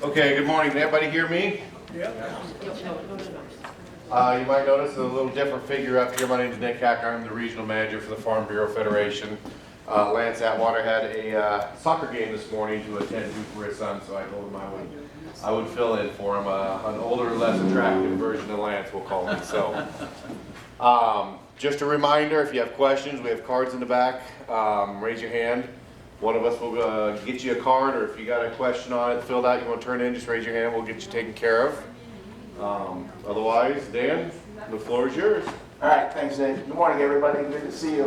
Okay, good morning. Can everybody hear me? Yeah. You might notice a little different figure up here. My name is Nick Hacker. I'm the regional manager for the Farm Bureau Federation. Lance Atwater had a soccer game this morning to attend to for his son, so I told him I would fill in for him. An older, less attractive version of Lance, we'll call him. So, just a reminder, if you have questions, we have cards in the back. Raise your hand. One of us will get you a card, or if you got a question on it filled out you want to turn in, just raise your hand. We'll get you taken care of. Otherwise, Dan, the floor is yours. All right, thanks, Dave. Good morning, everybody. Good to see you.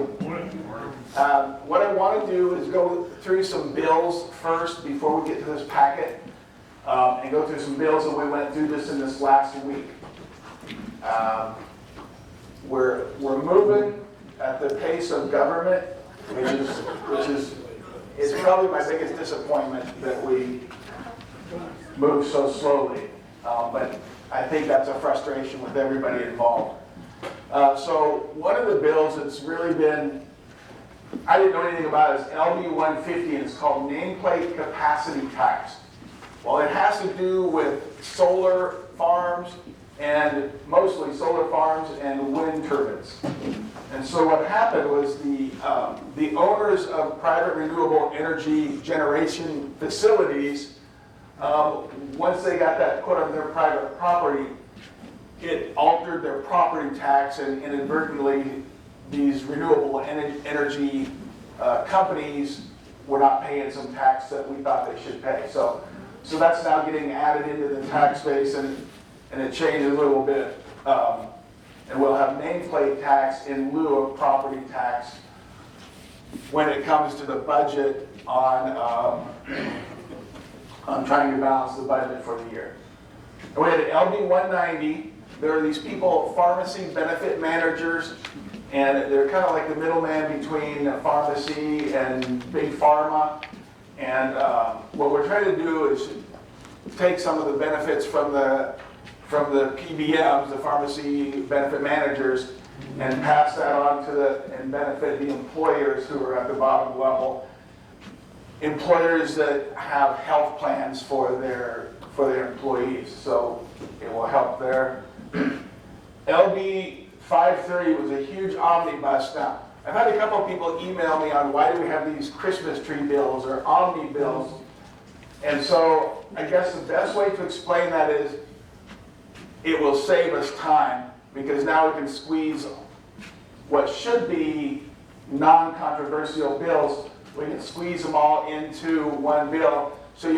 What I want to do is go through some bills first before we get to this packet, and go through some bills that we went through just in this last week. We're moving at the pace of government, which is it's probably my biggest disappointment that we move so slowly. But I think that's a frustration with everybody involved. So one of the bills that's really been, I didn't know anything about it, is LB 150, and it's called Nameplate Capacity Tax. Well, it has to do with solar farms, and mostly solar farms and wind turbines. And so what happened was the owners of private renewable energy generation facilities, once they got that put on their private property, it altered their property tax, and inadvertently these renewable energy companies were not paying some tax that we thought they should pay. So that's now getting added into the tax base, and it changed a little bit. And we'll have nameplate tax in lieu of property tax when it comes to the budget on trying to balance the budget for the year. And we had an LB 190. There are these people, pharmacy benefit managers, and they're kind of like the middleman between pharmacy and big pharma. And what we're trying to do is take some of the benefits from the PBMs, the pharmacy benefit managers, and pass that on to and benefit the employers who are at the bottom level. Employers that have health plans for their employees, so it will help there. LB 530 was a huge omnibus. Now, I've had a couple of people email me on why do we have these Christmas tree bills or omni bills, and so I guess the best way to explain that is it will save us time, because now we can squeeze what should be non-controversial bills. We can squeeze them all into one bill. So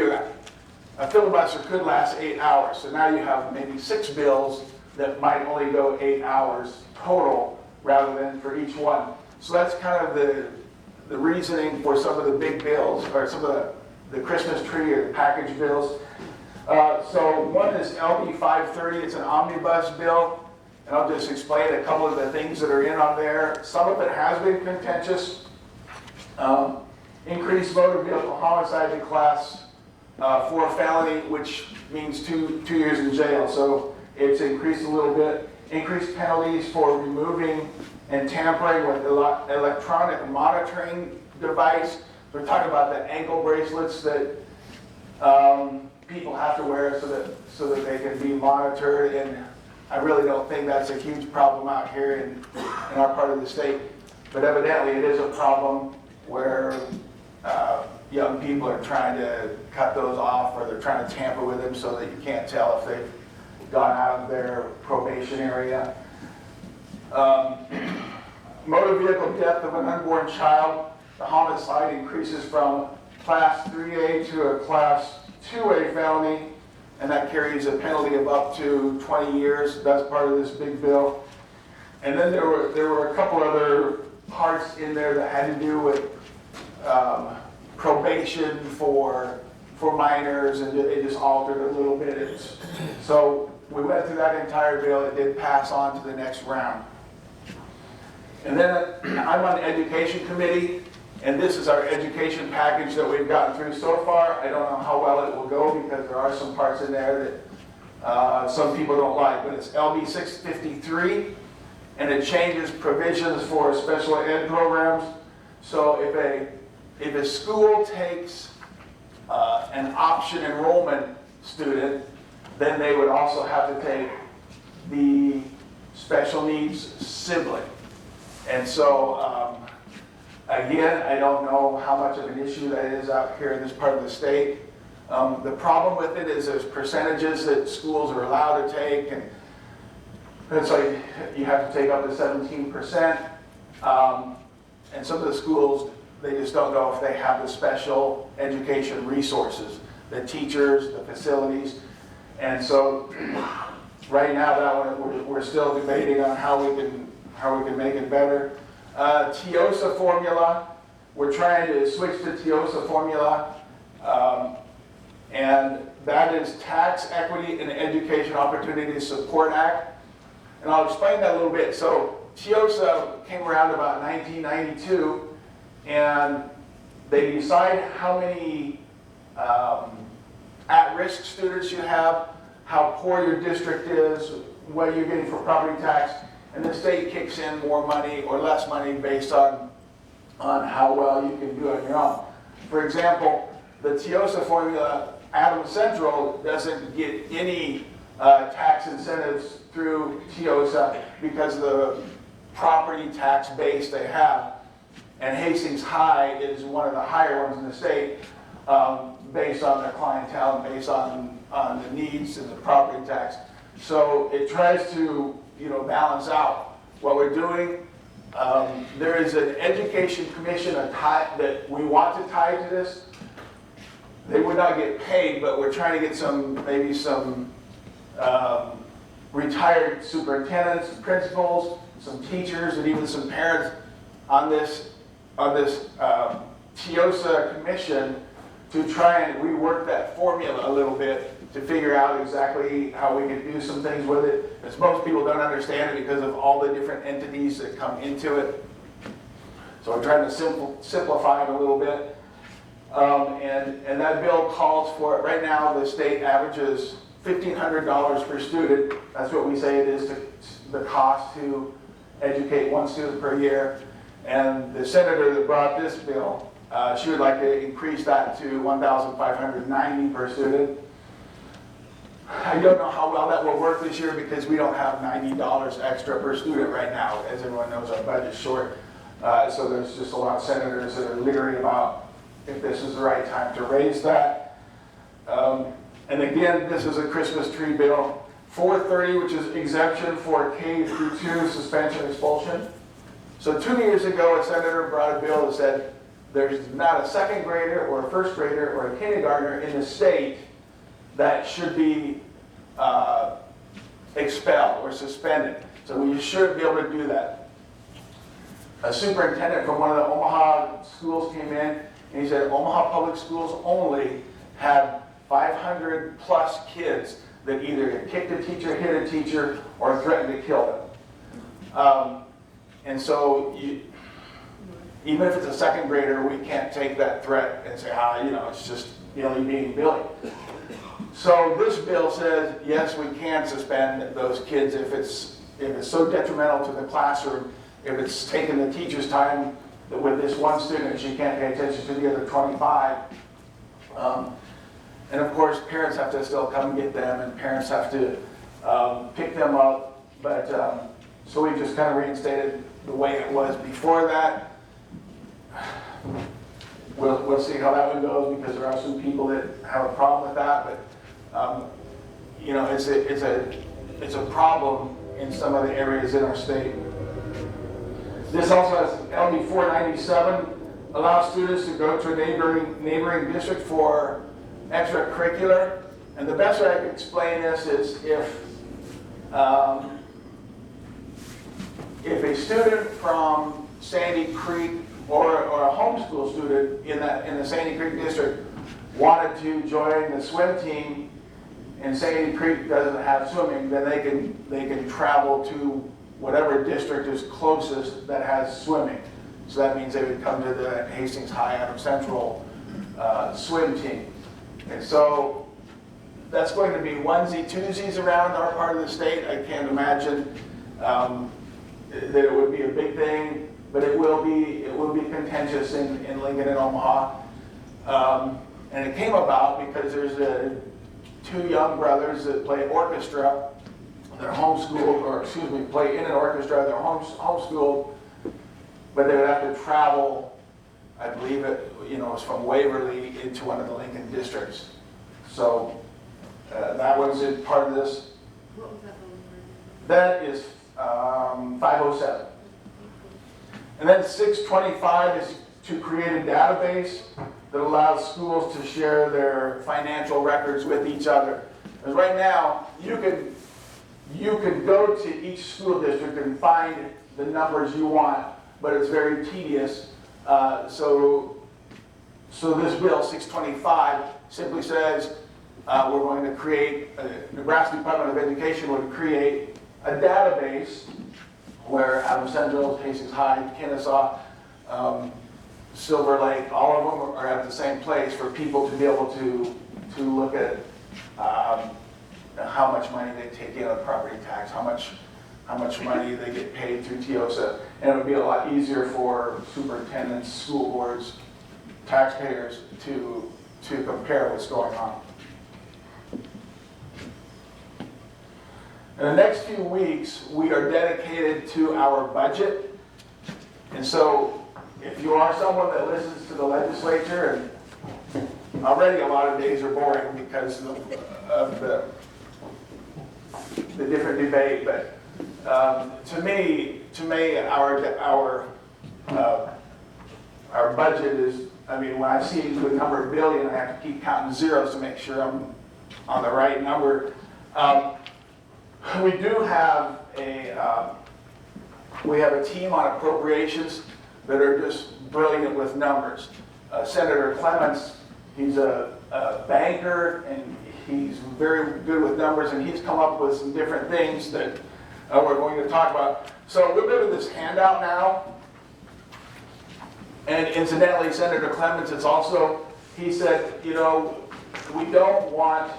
a filibuster could last 8 hours. So now you have maybe 6 bills that might only go 8 hours total rather than for each one. So that's kind of the reasoning for some of the big bills, or some of the Christmas tree or the package bills. So one is LB 530. It's an omnibus bill. And I'll just explain a couple of the things that are in on there. Some of it has been contentious. Increased motor vehicle homicide to class 4 felony, which means two years in jail. So it's increased a little bit. Increased penalties for removing and tampering with electronic monitoring device. We're talking about the ankle bracelets that people have to wear so that they can be monitored. And I really don't think that's a huge problem out here in our part of the state. But evidently it is a problem where young people are trying to cut those off, or they're trying to tamper with them so that you can't tell if they've gone out of their probation area. Motor vehicle death of an unborn child. The homicide increases from class 3A to a class 2A felony, and that carries a penalty of up to 20 years. That's part of this big bill. And then there were a couple other parts in there that had to do with probation for minors, and it just altered a little bit. So we went through that entire bill. It did pass on to the next round. And then I'm on the education committee, and this is our education package that we've gotten through so far. I don't know how well it will go, because there are some parts in there that some people don't like, but it's LB 653, and it changes provisions for special ed programs. So if a school takes an option enrollment student, then they would also have to take the special needs sibling. And so, again, I don't know how much of an issue that is out here in this part of the state. The problem with it is there's percentages that schools are allowed to take, and it's like you have to take up to 17%. And some of the schools, they just don't know if they have the special education resources, the teachers, the facilities. And so right now, that one, we're still debating on how we can make it better. TIOSA formula, we're trying to switch to TIOSA formula. And that is Tax Equity and Education Opportunity Support Act. And I'll explain that a little bit. So TIOSA came around about 1992, and they decide how many at-risk students you have, how poor your district is, what you're getting for property tax, and the state kicks in more money or less money based on how well you can do on your own. For example, the TIOSA formula, Adams Central doesn't get any tax incentives through TIOSA because of the property tax base they have. And Hastings High is one of the higher ones in the state based on their clientele and based on the needs and the property tax. So it tries to, balance out what we're doing. There is an education commission that we want to tie to this. They would not get paid, but we're trying to get maybe some retired superintendents, principals, some teachers, and even some parents on this TIOSA commission to try and rework that formula a little bit to figure out exactly how we can do some things with it. Because most people don't understand it because of all the different entities that come into it. So we're trying to simplify it a little bit. And that bill calls for it. Right now, the state averages $1,500 per student. That's what we say it is the cost to educate one student per year. And the senator that brought this bill, she would like to increase that to $1,590 per student. I don't know how well that will work this year because we don't have $90 extra per student right now. As everyone knows, our budget's short. So there's just a lot of senators that are leery about if this is the right time to raise that. And again, this is a Christmas tree bill. 430, which is exemption for K through 2 suspension expulsion. So 2 years ago, a senator brought a bill that said there's not a second grader or a first grader or a kindergartner in the state that should be expelled or suspended. So we should be able to do that. A superintendent from one of the Omaha schools came in and he said Omaha Public Schools only had 500 plus kids that either kicked a teacher, hit a teacher, or threatened to kill them. And so even if it's a second grader, we can't take that threat and say, it's just Billy being Billy. So this bill says, yes, we can suspend those kids if it's so detrimental to the classroom, if it's taking the teacher's time with this one student, she can't pay attention to the other 25. And of course, parents have to still come get them, and parents have to pick them up. But so we just kind of reinstated the way it was before that. We'll see how that one goes because there are some people that have a problem with that. But it's a problem in some of the areas in our state. This also has LD 497, allows students to go to a neighboring district for extracurricular. And the best way I can explain this is if a student from Sandy Creek or a homeschool student in the Sandy Creek district wanted to join the swim team and Sandy Creek doesn't have swimming, then they can travel to whatever district is closest that has swimming. So that means they would come to the Hastings High Adams Central swim team. And so that's going to be onesie-twosies around our part of the state. I can't imagine that it would be a big thing, but it will be contentious in Lincoln and Omaha. And it came about because there's two young brothers that play orchestra. They're homeschooled, or excuse me, play in an orchestra. They're homeschooled, but they would have to travel. I believe it, was from Waverly into one of the Lincoln districts. So that was it, part of this. What was that phone number? That is 507. And then 625 is to create a database that allows schools to share their financial records with each other. Because right now, you could go to each school district and find the numbers you want, but it's very tedious. So this bill, 625, simply says we're going to create, Nebraska Department of Education would create a database where Adams Central, Hastings High, Kennesaw, Silver Lake, all of them are at the same place for people to be able to look at how much money they take in on property tax, how much money they get paid through TIOSA. And it would be a lot easier for superintendents, school boards, taxpayers to compare what's going on. In the next few weeks, we are dedicated to our budget. And so if you are someone that listens to the legislature, and already a lot of days are boring because of the different debate, but to me, our budget is, when I see the number of billion, I have to keep counting zeros to make sure I'm on the right number. We do have a team on appropriations that are just brilliant with numbers. Senator Clements, he's a banker and he's very good with numbers, and he's come up with some different things that we're going to talk about. So we're doing this handout now. And incidentally, Senator Clements, he said, we don't want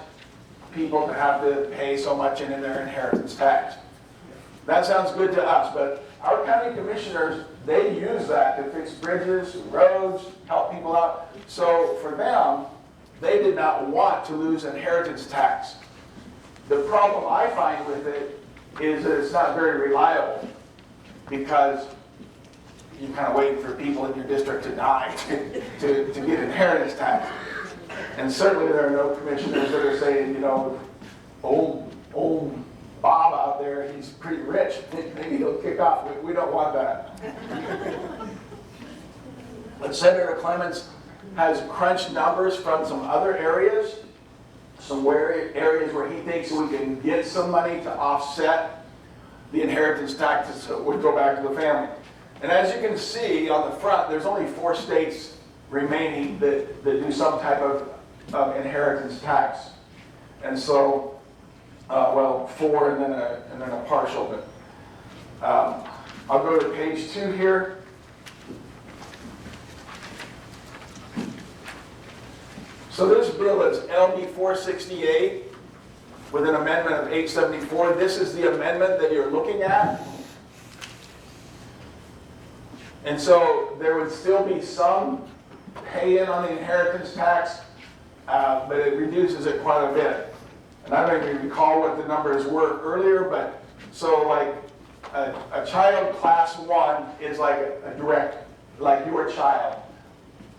people to have to pay so much in their inheritance tax. That sounds good to us, but our county commissioners, they use that to fix bridges, roads, help people out. So for them, they did not want to lose inheritance tax. The problem I find with it is that it's not very reliable, because you're kind of waiting for people in your district to die to get inheritance tax. And certainly there are no commissioners that are saying, old Bob out there, he's pretty rich, maybe he'll kick off. We don't want that. But Senator Clements has crunched numbers from some other areas, areas where he thinks we can get some money to offset the inheritance taxes that would go back to the family. And as you can see on the front, there's only 4 states remaining that do some type of inheritance tax. And so, 4 and then a partial. But I'll go to page 2 here. So this bill is LD 468 with an amendment of 874. This is the amendment that you're looking at. And so there would still be some pay-in on the inheritance tax, but it reduces it quite a bit. And I don't even recall what the numbers were earlier, but so like a child class 1 is like a direct, like your child,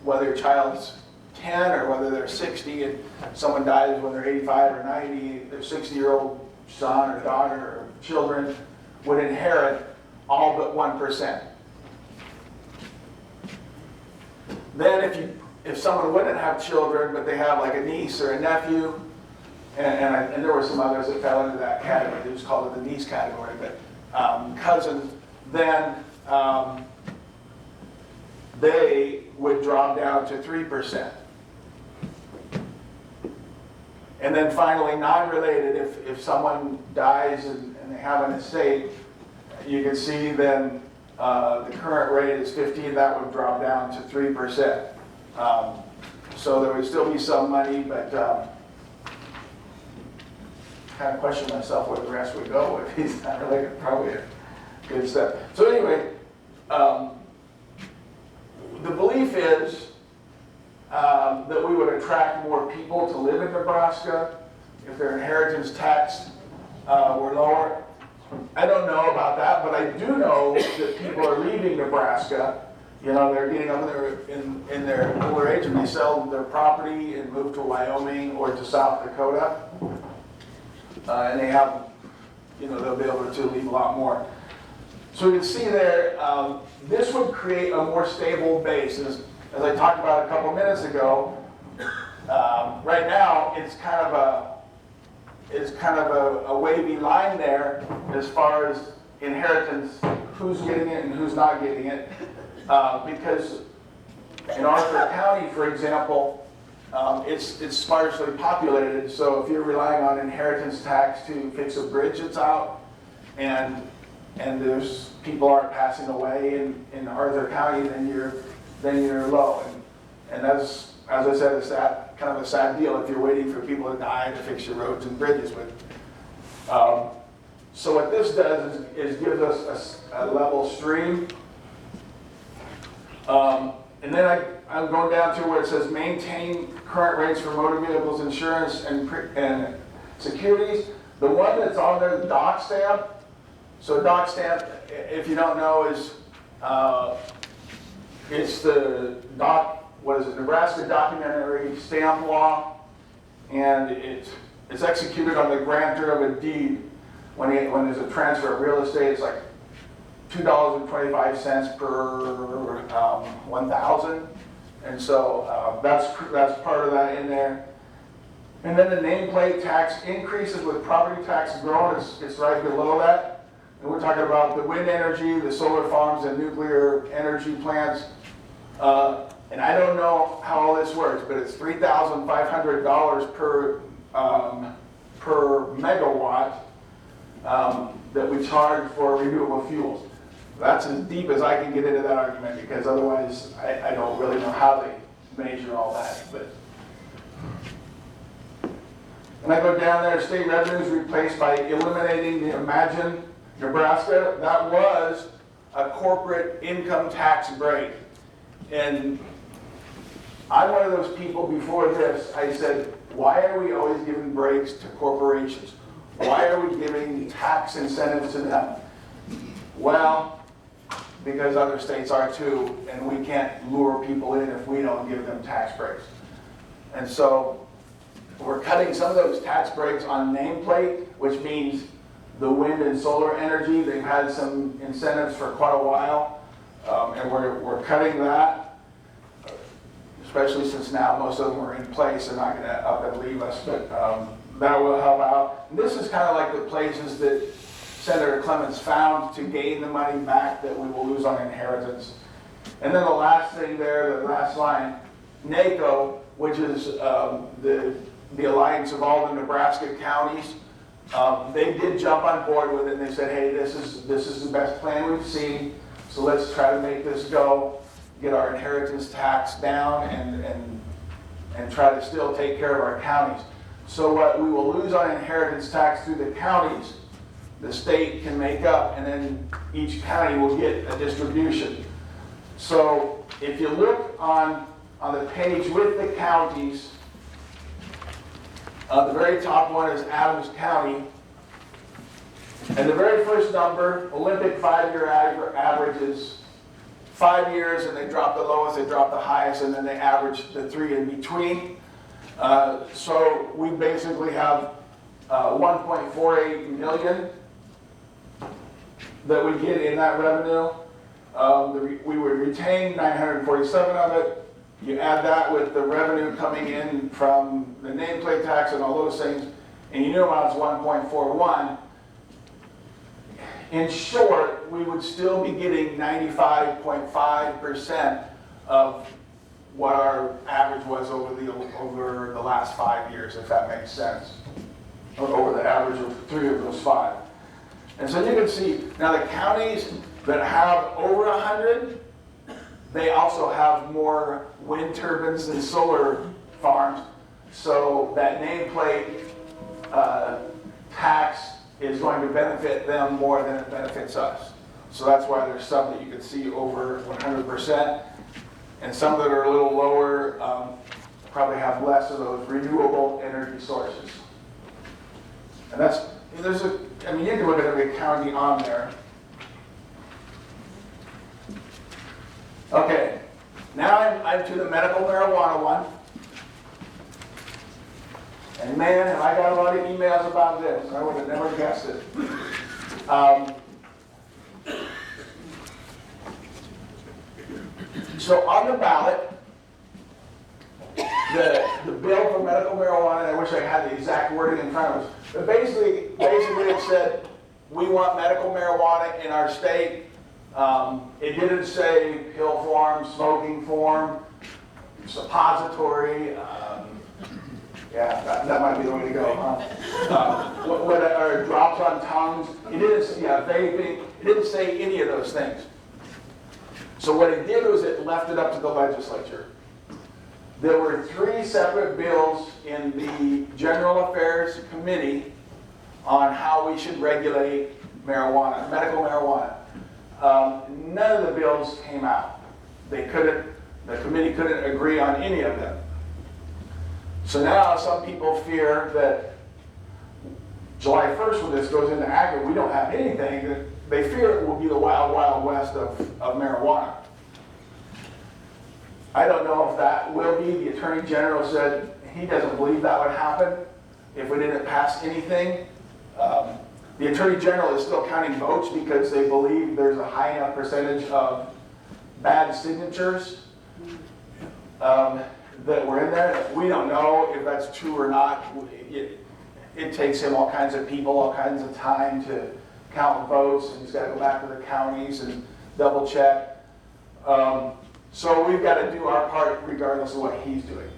whether your child's 10 or whether they're 60 and someone dies when they're 85 or 90, their 60-year-old son or daughter or children would inherit all but 1%. Then if someone wouldn't have children, but they have like a niece or a nephew, and there were some others that fell into that category, they just called it the niece category, but cousins, then they would drop down to 3%. And then finally, non-related, if someone dies and they have an estate, you can see then the current rate is 15, that would drop down to 3%. So there would still be some money, but kind of question myself where the rest would go if he's not related. Probably a good step. So anyway, the belief is that we would attract more people to live in Nebraska their inheritance tax were lower. I don't know about that, but I do know that people are leaving Nebraska. You know, they're getting up in their older age and they sell their property and move to Wyoming or to South Dakota. And they have, you know, they'll be able to leave a lot more. So you can see there, this would create a more stable base. As I talked about a couple minutes ago, right now it's kind of a wavy line there as far as inheritance, who's getting it and who's not getting it. Because in Arthur County, for example, it's sparsely populated. So if you're relying on inheritance tax to fix a bridge that's out, and there's people aren't passing away in Arthur County, then you're low. And that's, as I said, it's that kind of a sad deal if you're waiting for people to die to fix your roads and bridges. But so what this does is gives us a level stream. And then I'm going down to where it says maintain current rates for motor vehicles insurance and securities. The one that's on there, the doc stamp. So doc stamp, if you don't know, is it's the Nebraska documentary stamp law, and it's executed on the grantor of a deed when there's a transfer of real estate. It's like $2.25 per 1,000, and so that's part of that in there. And then the nameplate tax increases with property tax growing. It's right below that. And we're talking about the wind energy, the solar farms, and nuclear energy plants. And I don't know how all this works, but it's $3,500 per megawatt that we charge for renewable fuels. That's as deep as I can get into that argument, because otherwise I don't really know how they measure all that. But when I go down there, state revenues replaced by eliminating the Imagine Nebraska. That was a corporate income tax break. And I'm one of those people before this, I said, why are we always giving breaks to corporations? Why are we giving tax incentives to them? Well, because other states are too, and we can't lure people in if we don't give them tax breaks. And so we're cutting some of those tax breaks on nameplate, which means the wind and solar energy. They've had some incentives for quite a while, and we're cutting that, especially since now most of them are in place. They're not going to up and leave us, but that will help out. And this is kind of like the places that Senator Clements found to gain the money back that we will lose on inheritance. And then the last thing there, the last line, NACO, which is the alliance of all the Nebraska counties. They did jump on board with it, and they said, hey, this is the best plan we've seen, so let's try to make this go, get our inheritance tax down, and try to still take care of our counties. So what we will lose on inheritance tax through the counties, the state can make up, and then each county will get a distribution. So if you look on the page with the counties, the very top one is Adams County. And the very first number, Olympic 5-year average, is 5 years, and they drop the lowest, they drop the highest, and then they average the three in between. So we basically have 1.48 million that we get in that revenue. We would retain 947 of it. You add that with the revenue coming in from the nameplate tax and all those things, and you knew about 1.41. In short, we would still be getting 95.5% of what our average was over the last 5 years, if that makes sense, or over the average of 3 of those 5. And so you can see, now the counties that have over 100, they also have more wind turbines and solar farms, so that nameplate tax is going to benefit them more than it benefits us. So that's why there's some that you can see over 100%, and some that are a little lower probably have less of those renewable energy sources. And I mean, you can look at every county on there. Okay, now I'm to the medical marijuana one. And man, have I got a lot of emails about this. I would have never guessed it. So on the ballot, the bill for medical marijuana, and I wish I had the exact wording in front of us, but basically it said, we want medical marijuana in our state. It didn't say pill form, smoking form, suppository. Yeah, that might be the way to go, huh? Or drops on tongues. It didn't say, vaping. It didn't say any of those things. So what it did was it left it up to the legislature. There were 3 separate bills in the General Affairs Committee on how we should regulate marijuana, medical marijuana. None of the bills came out. The committee couldn't agree on any of them. So now some people fear that July 1st, when this goes into aggregate, we don't have anything, that they fear it will be the wild, wild west of marijuana. I don't know if that will be. The Attorney General said he doesn't believe that would happen if we didn't pass anything. The Attorney General is still counting votes because they believe there's a high enough percentage of bad signatures that were in there. We don't know if that's true or not. It takes him all kinds of people, all kinds of time to count votes, and he's got to go back to the counties and double check. So we've got to do our part regardless of what he's doing.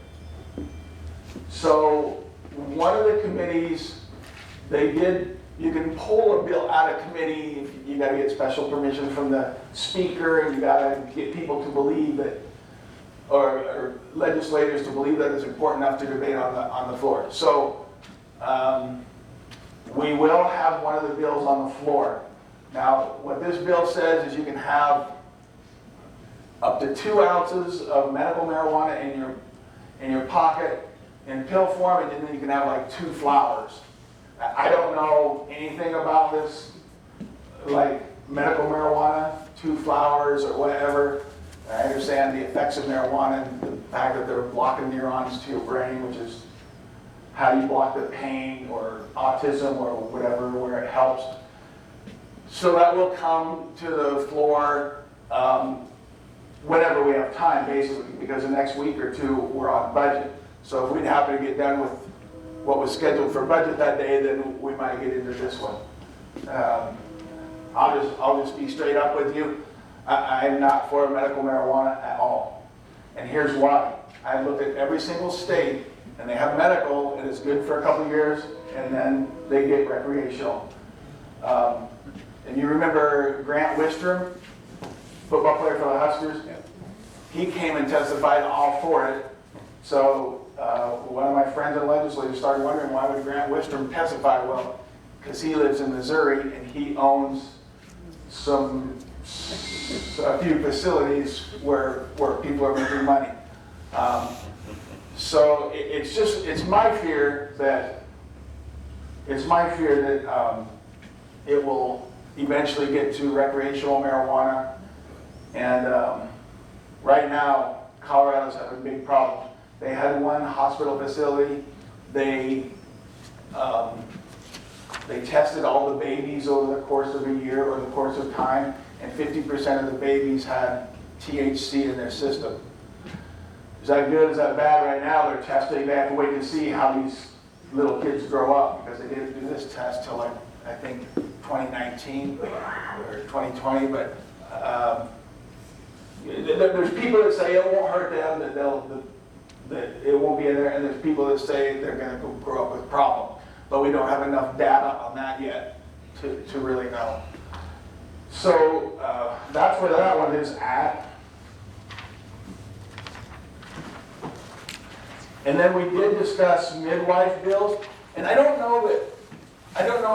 So one of the committees, you can pull a bill out of committee. You got to get special permission from the speaker, and you got to get people to believe that, or legislators to believe that it's important enough to debate on the floor. So we will have one of the bills on the floor. Now, what this bill says is you can have up to 2 ounces of medical marijuana in your pocket in pill form, and then you can have like 2 flowers. I don't know anything about this, like medical marijuana, 2 flowers or whatever. I understand the effects of marijuana and the fact that they're blocking neurons to your brain, which is how you block the pain or autism or whatever, where it helps. So that will come to the floor whenever we have time, basically, because the next week or 2 we're on budget. So if we'd happen to get done with what was scheduled for budget that day, then we might get into this one. I'll just be straight up with you. I'm not for medical marijuana at all. And here's why. I looked at every single state, and they have medical, and it's good for a couple of years, and then they get recreational. And you remember Grant Wistrom, football player for the Huskers? He came and testified all for it. So one of my friends in the legislature started wondering, why would Grant Wistrom testify? Well, because he lives in Missouri and he owns a few facilities where people are making money. So it's my fear that it will eventually get to recreational marijuana. And right now, Colorado's having big problems. They had one hospital facility. They tested all the babies over the course of a year or the course of time, and 50% of the babies had THC in their system. Is that good? Is that bad? Right now they're testing. They have to wait to see how these little kids grow up, because they didn't do this test till, like, I think 2019 or 2020. But there's people that say it won't hurt them, that it won't be in there, and there's people that say they're going to grow up with problems. But we don't have enough data on that yet to really know. So that's where that one is at. And then we did discuss midwife bills, and I don't know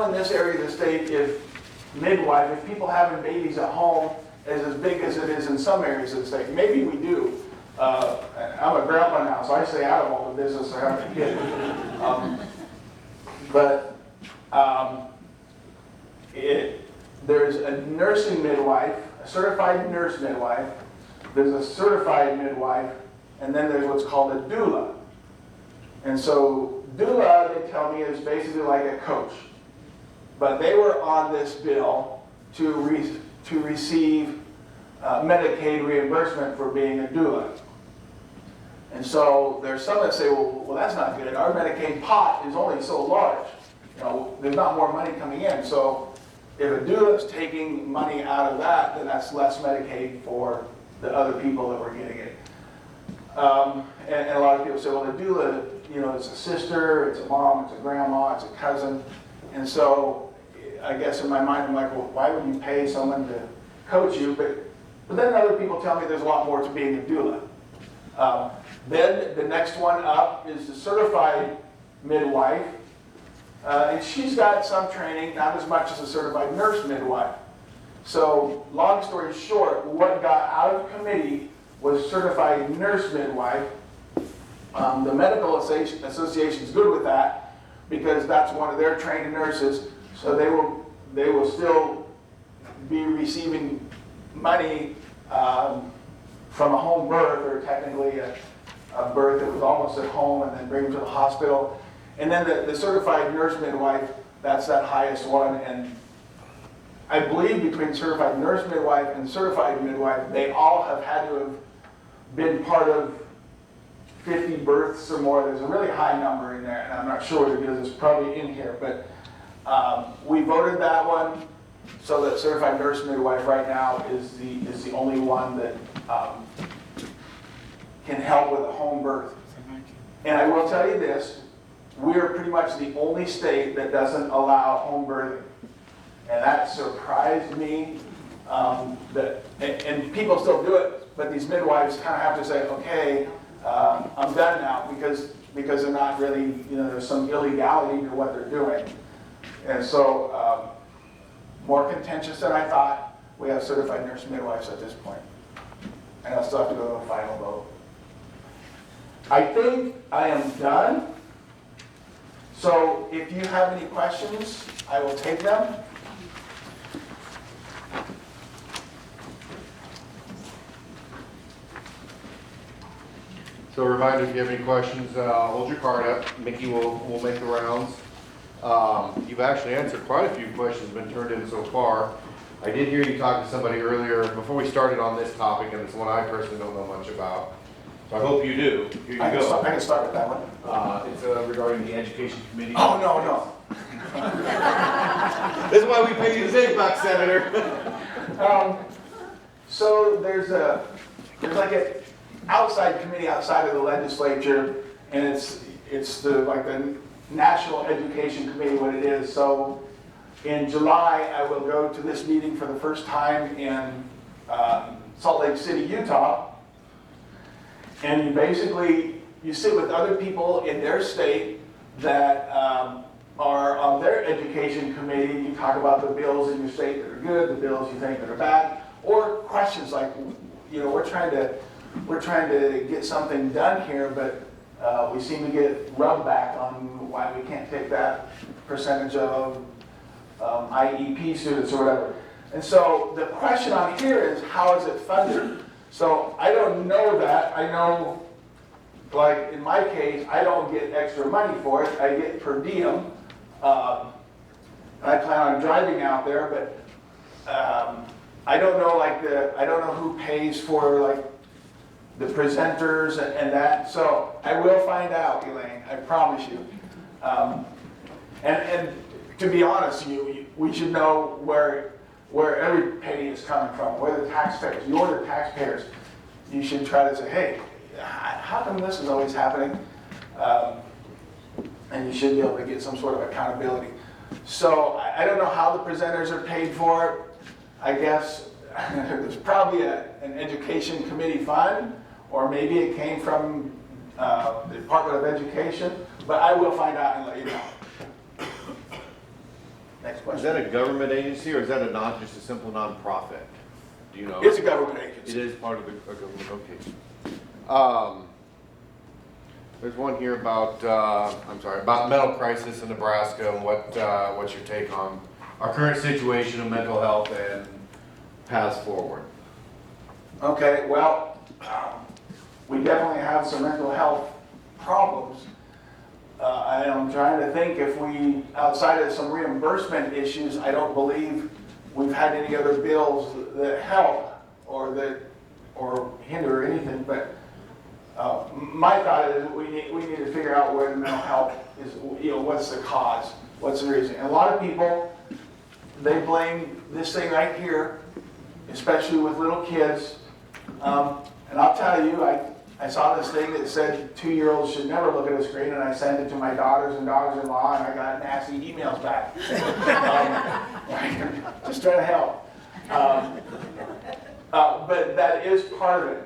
in this area of the state if midwife, if people having babies at home is as big as it is in some areas of the state. Maybe we do. I'm a grandpa now, so I stay out of all the business of having a kid. But there's a nursing midwife, a certified nurse midwife, there's a certified midwife, and then there's what's called a doula. And so doula, they tell me, is basically like a coach. But they were on this bill to receive Medicaid reimbursement for being a doula. And so there's some that say, well, that's not good. Our Medicaid pot is only so large. You know, there's not more money coming in. So if a doula is taking money out of that, then that's less Medicaid for the other people that were getting it. And a lot of people say, well, the doula, you know, it's a sister, it's a mom, it's a grandma, it's a cousin. And so I guess in my mind, I'm like, well, why would you pay someone to coach you? But then other people tell me there's a lot more to being a doula. Then the next one up is the certified midwife. And she's got some training, not as much as a certified nurse midwife. So long story short, what got out of committee was certified nurse midwife. The Medical Association is good with that because that's one of their trained nurses. So they will still be receiving money from a home birth, or technically a birth that was almost at home and then bring them to the hospital. And then the certified nurse midwife, that's that highest one. And I believe between certified nurse midwife and certified midwife, they all have had to have been part of 50 births or more. There's a really high number in there, and I'm not sure what it is. It's probably in here, but we voted that one. So that certified nurse midwife right now is the only one that can help with a home birth. And I will tell you this, we're pretty much the only state that doesn't allow home birthing. And that surprised me, and people still do it, but these midwives kind of have to say, okay, I'm done now, because they're not really, you know, there's some illegality to what they're doing. And so, more contentious than I thought. We have certified nurse midwives at this point. And I'll still have to go to a final vote. I think I am done. So if you have any questions, I will take them. So a reminder, if you have any questions, hold your card up. Mickey will make the rounds. You've actually answered quite a few questions been turned in so far. I did hear you talk to somebody earlier before we started on this topic, and it's one I personally don't know much about. So I hope you do. Here you go. I can start with that one. It's regarding the education committee. Oh, no. This is why we pay you the big bucks, Senator. So there's like an outside committee outside of the legislature, and it's like the National Education Committee, what it is. So in July, I will go to this meeting for the first time in Salt Lake City, Utah. And you sit with other people in their state that are on their education committee. You talk about the bills in your state that are good, the bills you think that are bad, or questions like, you know, we're trying to get something done here, but we seem to get rubbed back on why we can't take that percentage of IEP students or whatever. And so the question on here is, how is it funded? So I don't know that. I know, like in my case, I don't get extra money for it. I get per diem. I plan on driving out there, but I don't know I don't know who pays for like the presenters and that. So I will find out, Elaine. I promise you. And to be honest, we should know where every penny is coming from, where the taxpayers, you're the taxpayers. You should try to say, hey, how come this is always happening? And you should be able to get some sort of accountability. So I don't know how the presenters are paid for it. I guess there's probably an education committee fund, or maybe it came from the Department of Education, but I will find out and let you know. Next question. Is that a government agency, or is that just a simple nonprofit? Do you know? It's a government agency. It is part of a government. Okay. There's one here about about mental crisis in Nebraska and what's your take on our current situation of mental health and paths forward. Okay, well, we definitely have some mental health problems. I'm trying to think if we, outside of some reimbursement issues, I don't believe we've had any other bills that help or hinder anything, but my thought is we need to figure out where the mental health is, what's the cause, what's the reason. And a lot of people, they blame this thing right here, especially with little kids. And I'll tell you, I saw this thing that said 2-year-olds should never look at a screen, and I sent it to my daughters and daughters-in-law, and I got nasty emails back. Just trying to help. But that is part of it.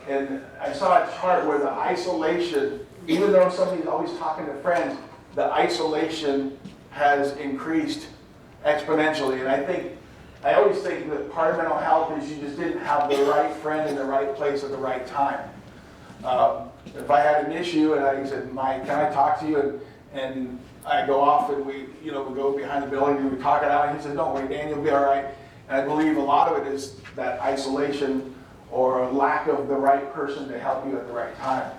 And I saw a chart where the isolation, even though somebody's always talking to friends, the isolation has increased exponentially. And I always think that part of mental health is you just didn't have the right friend in the right place at the right time. If I had an issue and I said, Mike, can I talk to you? And I go off and we go behind the building and we talk it out. And he said, don't worry, Dan, you'll be all right. And I believe a lot of it is that isolation or lack of the right person to help you at the right time.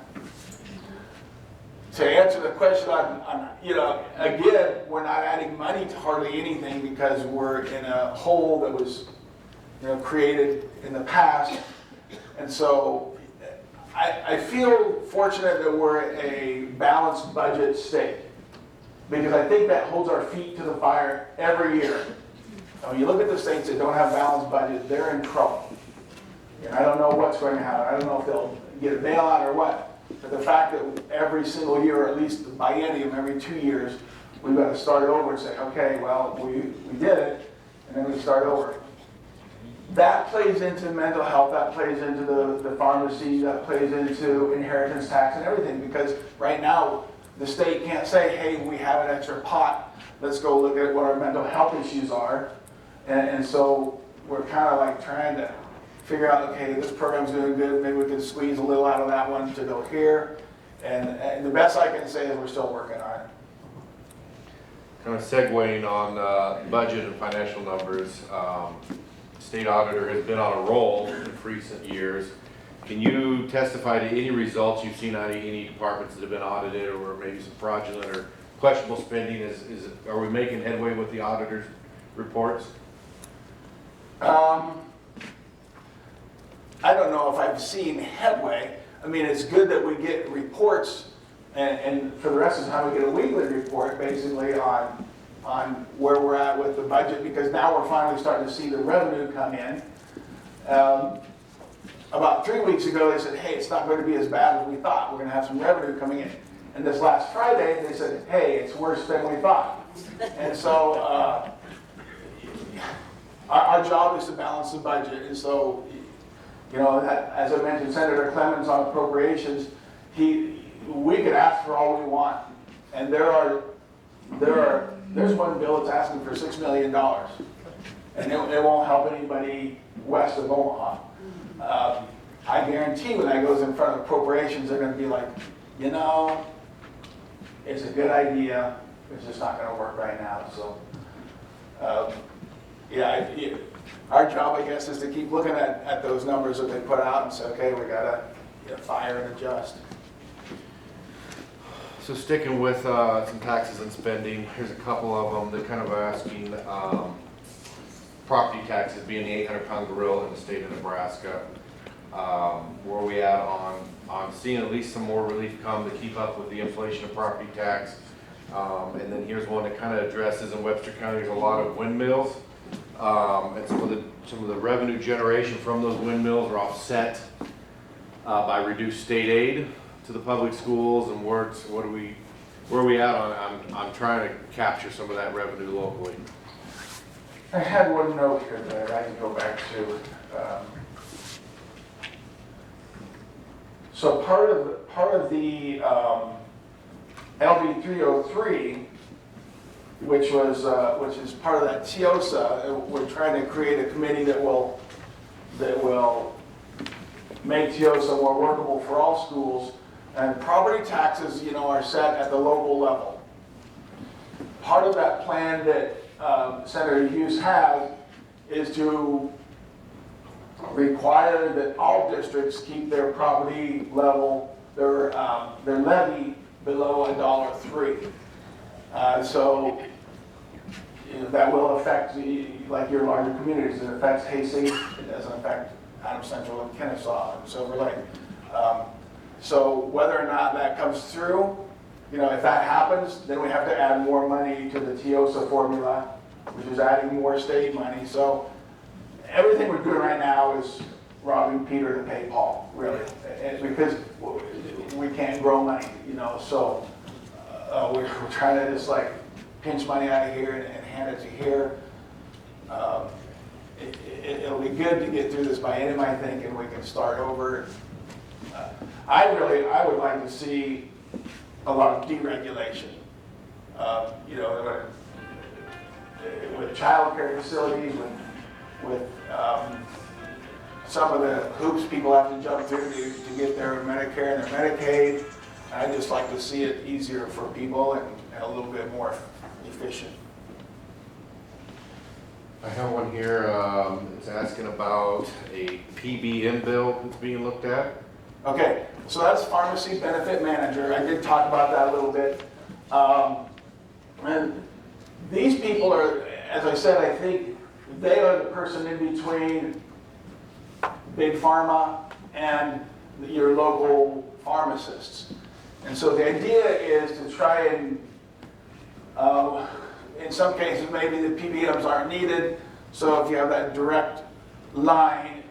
To answer the question again, we're not adding money to hardly anything because we're in a hole that was, created in the past. And so I feel fortunate that we're a balanced budget state because I think that holds our feet to the fire every year. And when you look at the states that don't have balanced budget, they're in trouble. And I don't know what's going to happen. I don't know if they'll get a bailout or what. But the fact that every single year, or at least the biennium, every 2 years, we've got to start over and say, okay, well, we did it, and then we start over. That plays into mental health, that plays into the pharmacy, that plays into inheritance tax and everything, because right now, the state can't say, hey, we have an extra pot, let's go look at what our mental health issues are. And so we're kind of like trying to figure out, okay, this program's doing good, maybe we can squeeze a little out of that one to go here. And the best I can say is we're still working on it. Kind of segueing on budget and financial numbers, state auditor has been on a roll in recent years. Can you testify to any results you've seen out of any departments that have been audited, or maybe some fraudulent or questionable spending? Are we making headway with the auditor's reports? I don't know if I've seen headway. I mean, it's good that we get reports, and for the rest of the time we get a weekly report basically on where we're at with the budget, because now we're finally starting to see the revenue come in. About 3 weeks ago they said, hey, it's not going to be as bad as we thought. We're going to have some revenue coming in. And this last Friday they said, hey, it's worse than we thought. And so our job is to balance the budget. And so, as I mentioned, Senator Clemens on appropriations, we could ask for all we want, and there's one bill that's asking for $6 million, and it won't help anybody west of Omaha. I guarantee when that goes in front of appropriations, they're going to be like, it's a good idea, it's just not going to work right now. So, our job, I guess, is to keep looking at those numbers that they put out and say, okay, we got to fire and adjust. So sticking with some taxes and spending, here's a couple of them that kind of are asking property taxes being the 800-pound gorilla in the state of Nebraska. Where are we at on seeing at least some more relief come to keep up with the inflation of property tax? And then here's one that kind of addresses in Webster County, there's a lot of windmills. And some of the revenue generation from those windmills are offset by reduced state aid to the public schools, and where are we at on trying to capture some of that revenue locally? I had one note here that I can go back to. So part of the LB 303, which is part of that TIOSA, we're trying to create a committee that will make TIOSA more workable for all schools. And property taxes, are set at the local level. Part of that plan that Senator Hughes has is to require that all districts keep their property level, their levy below $1.03. So that will affect like your larger communities. It affects Hastings. It doesn't affect Adams Central and Kennesaw and Silver Lake. So whether or not that comes through, if that happens, then we have to add more money to the TIOSA formula, which is adding more state money. So everything we're doing right now is robbing Peter to pay Paul, really, because we can't grow money, So we're trying to just like pinch money out of here and hand it to here. It'll be good to get through this biennium, I think, and we can start over. I would like to see a lot of deregulation. With child care facilities, with some of the hoops people have to jump through to get their Medicare and their Medicaid. I'd just like to see it easier for people and a little bit more efficient. I have one here, it's asking about a PBM bill that's being looked at. Okay, so that's pharmacy benefit manager. I did talk about that a little bit. And these people are, as I said, I think they are the person in between big pharma and your local pharmacists. And so the idea is to try and, in some cases, maybe the PBMs aren't needed. So if you have that direct line,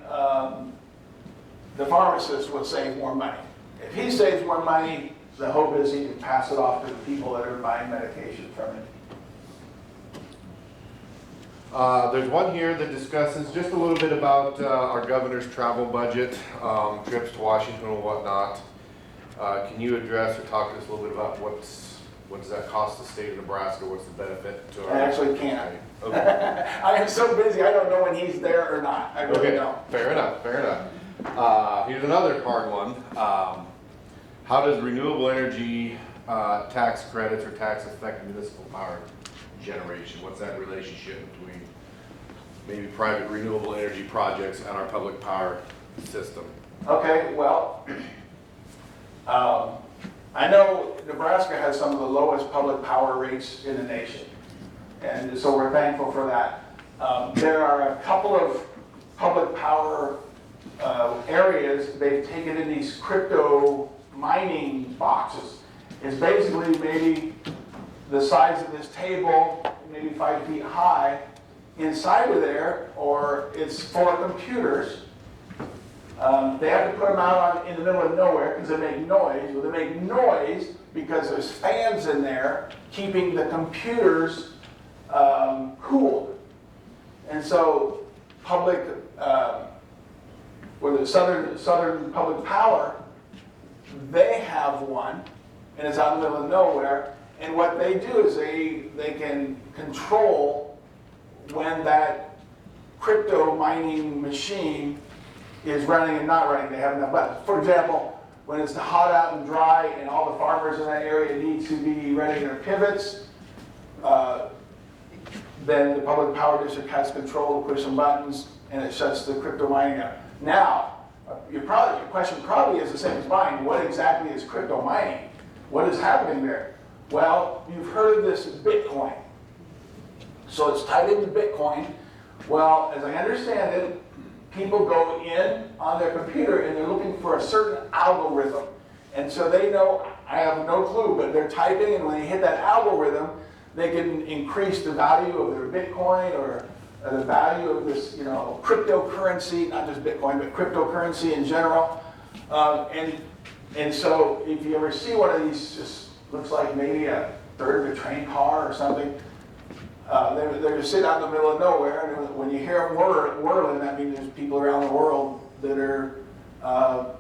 the pharmacist will save more money. If he saves more money, the hope is he can pass it off to the people that are buying medication from him. There's one here that discusses just a little bit about our governor's travel budget, trips to Washington and whatnot. Can you address or talk to us a little bit about what does that cost the state of Nebraska? What's the benefit to our? I actually can't. Okay. I am so busy, I don't know when he's there or not. I really don't. Fair enough, fair enough. Here's another hard one. How does renewable energy tax credits or tax affect municipal power generation? What's that relationship between maybe private renewable energy projects and our public power system? Okay, well, I know Nebraska has some of the lowest public power rates in the nation, and so we're thankful for that. There are a couple of public power areas they've taken in these crypto mining boxes. It's basically maybe the size of this table, maybe 5 feet high, inside of there, or it's full of computers. They have to put them out in the middle of nowhere because they make noise. Well, they make noise because there's fans in there keeping the computers cooled. And so public, with the Southern Public Power, they have one, and it's out in the middle of nowhere. And what they do is they can control when that crypto mining machine is running and not running. They have enough buttons. For example, when it's hot out and dry and all the farmers in that area need to be running their pivots, then the public power district has control to push some buttons and it shuts the crypto mining out. Now, your question probably is the same as mine. What exactly is crypto mining? What is happening there? Well, you've heard of this Bitcoin. So it's tied into Bitcoin. Well, as I understand it, people go in on their computer and they're looking for a certain algorithm. And so they know, I have no clue, but they're typing, and when they hit that algorithm, they can increase the value of their Bitcoin or the value of this, cryptocurrency, not just Bitcoin, but cryptocurrency in general. And so if you ever see one of these, just looks like maybe a third of a train car or something, they're just sitting out in the middle of nowhere, and when you hear them whirling, that means there's people around the world that are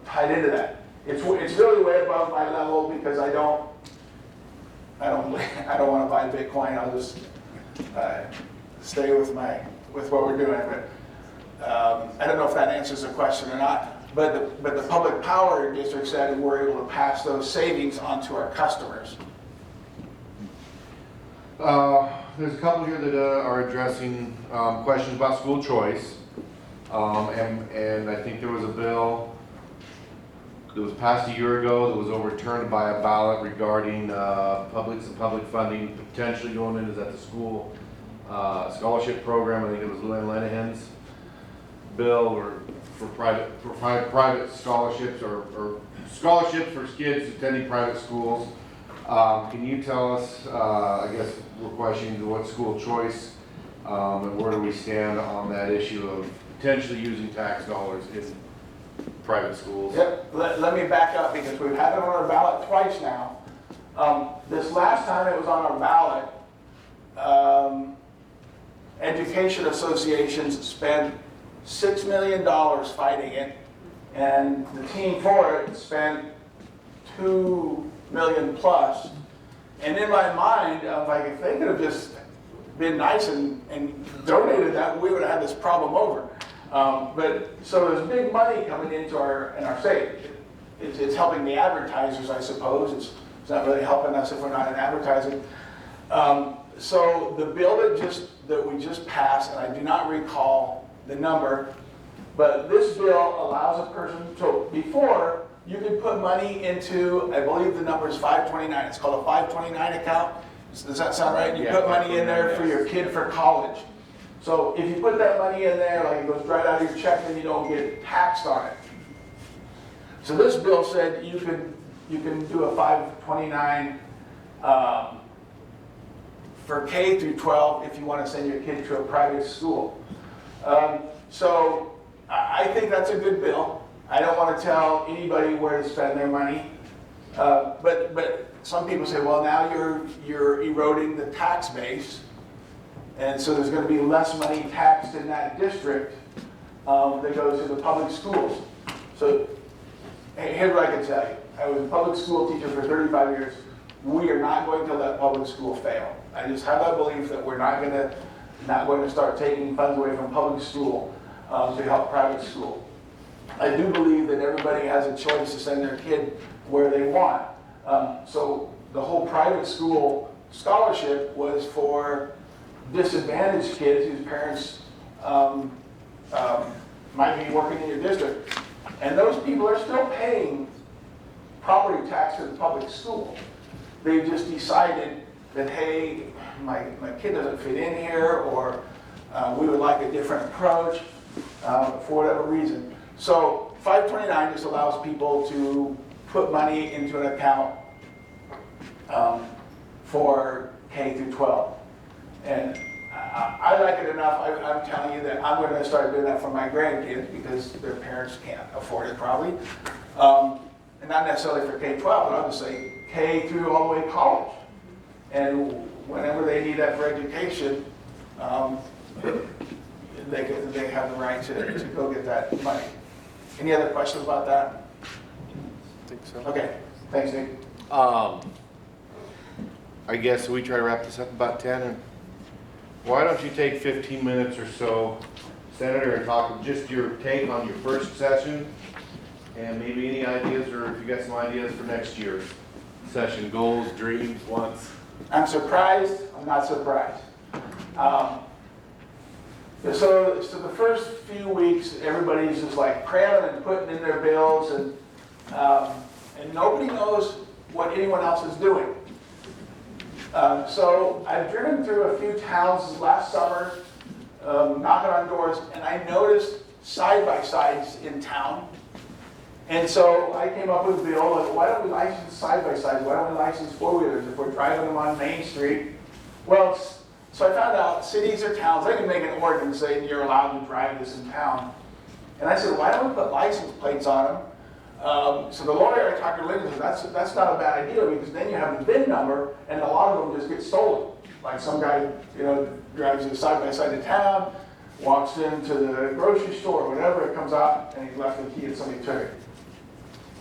tied into that. It's really way above my level because I don't want to buy Bitcoin. I'll just stay with what we're doing. But I don't know if that answers the question or not. But the public power district said we're able to pass those savings on to our customers. there's a couple here that are addressing questions about school choice. And I think there was a bill that was passed a year ago that was overturned by a ballot regarding public funding potentially going into the school scholarship program. I think it was Len Lenahan's bill or for private scholarships or scholarships for kids attending private schools. Can you tell us, I guess we're questioning what school choice and where do we stand on that issue of potentially using tax dollars in private schools? Yep, let me back up because we've had it on our ballot twice now. This last time it was on our ballot, education associations spent $6 million fighting it, and the team for it spent $2 million plus. And in my mind, I was like, if they could have just been nice and donated that, we would have had this problem over. But so there's big money coming into our state. It's helping the advertisers, I suppose. It's not really helping us if we're not in advertising. So the bill that we just passed, and I do not recall the number, but this bill allows a person to, before, you could put money into, I believe the number is 529. It's called a 529 account. Does that sound right? You put money in there for your kid for college. So if you put that money in there, like it goes right out of your check, then you don't get taxed on it. So this bill said you can do a 529 for K through 12 if you want to send your kid to a private school. So I think that's a good bill. I don't want to tell anybody where to spend their money, but some people say, well, now you're eroding the tax base, and so there's going to be less money taxed in that district that goes to the public schools. So here's what I can tell you. I was a public school teacher for 35 years. We are not going to let public school fail. I just have that belief that we're not going to start taking funds away from public school to help private school. I do believe that everybody has a choice to send their kid where they want. So the whole private school scholarship was for disadvantaged kids whose parents might be working in your district. And those people are still paying property tax to the public school. They just decided that, hey, my kid doesn't fit in here, or we would like a different approach for whatever reason. So 529 just allows people to put money into an account for K through 12. And I like it enough, I'm telling you that I'm going to start doing that for my grandkids because their parents can't afford it probably. And not necessarily for K-12, but I'll just say K through all the way college. And whenever they need that for education, they have the right to go get that money. Any other questions about that? I think so. Okay, thanks, Nick. I guess we try to wrap this up about 10. And why don't you take 15 minutes or so, Senator, and talk just your take on your first session, and maybe any ideas, or if you got some ideas for next year's session, goals, dreams, wants. I'm surprised, I'm not surprised. So the first few weeks, everybody's just like cramming and putting in their bills, and nobody knows what anyone else is doing. So I've driven through a few towns last summer, knocking on doors, and I noticed side-by-sides in town. And so I came up with a bill, like, why don't we license side-by-sides? Why don't we license four-wheelers if we're driving them on Main Street? Well, so I found out cities or towns, they can make an ordinance saying you're allowed to drive this in town. And I said, why don't we put license plates on them? So the lawyer I talked to Linda said, that's not a bad idea because then you have the VIN number and a lot of them just get stolen. Like some guy, drives a side-by-side to town, walks into the grocery store, whatever, it comes out and he left the key and somebody took it.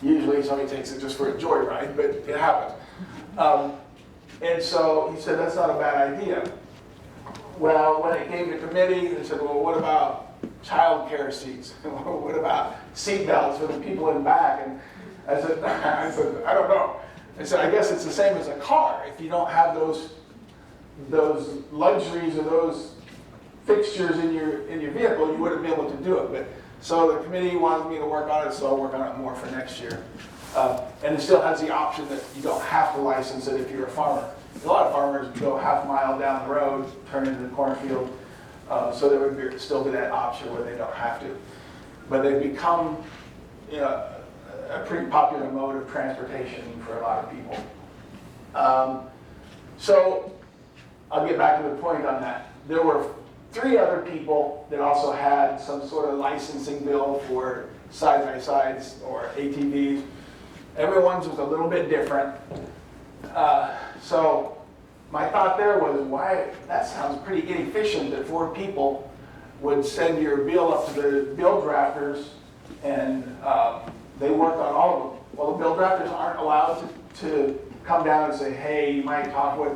Usually somebody takes it just for a joyride, but it happens. And so he said, that's not a bad idea. Well, when it came to committee, they said, well, what about child care seats? What about seat belts for the people in back? And I said, I don't know. I said, I guess it's the same as a car. If you don't have those those luxuries or those fixtures in your vehicle, you wouldn't be able to do it. But so the committee wanted me to work on it, so I'll work on it more for next year. And it still has the option that you don't have to license it if you're a farmer. A lot of farmers go half a mile down the road, turn into the cornfield, so there would still be that option where they don't have to. But they've become, you know, a pretty popular mode of transportation for a lot of people. So I'll get back to the point on that. There were 3 other people that also had some sort of licensing bill for side-by-sides or ATVs. Everyone's was a little bit different. So my thought there was, why, that sounds pretty inefficient that 4 people would send your bill up to the bill drafters and they work on all of them. Well, the bill drafters aren't allowed to come down and say, hey, you might talk with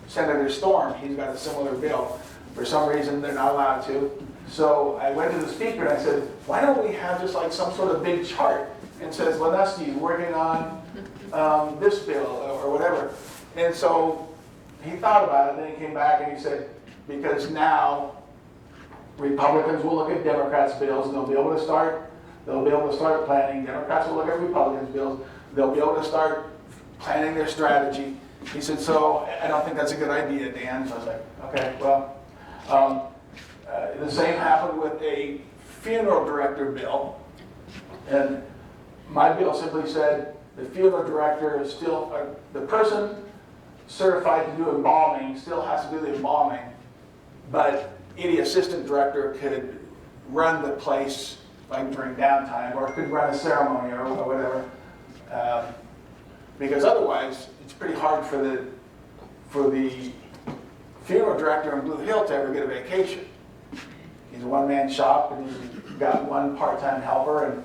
Senator Storm, he's got a similar bill. For some reason, they're not allowed to. So I went to the speaker and I said, why don't we have just like some sort of big chart and says, Lonowski is working on this bill or whatever. And so he thought about it and then he came back and he said, because now Republicans will look at Democrats' bills and they'll be able to start planning. Democrats will look at Republicans' bills. They'll be able to start planning their strategy. He said, so I don't think that's a good idea, Dan. So I was like, okay, well. The same happened with a funeral director bill. And my bill simply said the funeral director is still, the person certified to do embalming still has to do the embalming, but any assistant director could run the place like during downtime or could run a ceremony or whatever. Because otherwise, it's pretty hard for the funeral director in Blue Hill to ever get a vacation. He's a one-man shop and he's got one part-time helper, and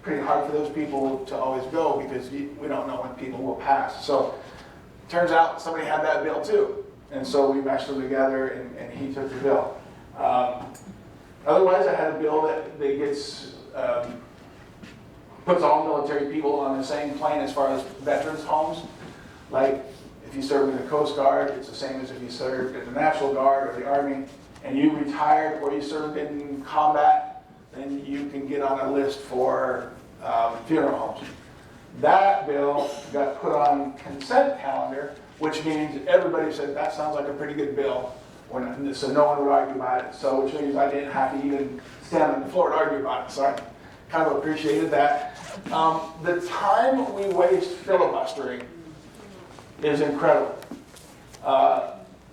pretty hard for those people to always go because we don't know when people will pass. So turns out somebody had that bill too. And so we meshed them together and he took the bill. Otherwise, I had a bill that gets, puts all military people on the same plane as far as veterans' homes. Like, if you served in the Coast Guard, it's the same as if you served in the National Guard or the Army, and you retired or you served in combat, then you can get on a list for funeral homes. That bill got put on consent calendar, which means everybody said, that sounds like a pretty good bill, so no one would argue about it. So which means I didn't have to even stand on the floor to argue about it, so I kind of appreciated that. The time we waste filibustering is incredible.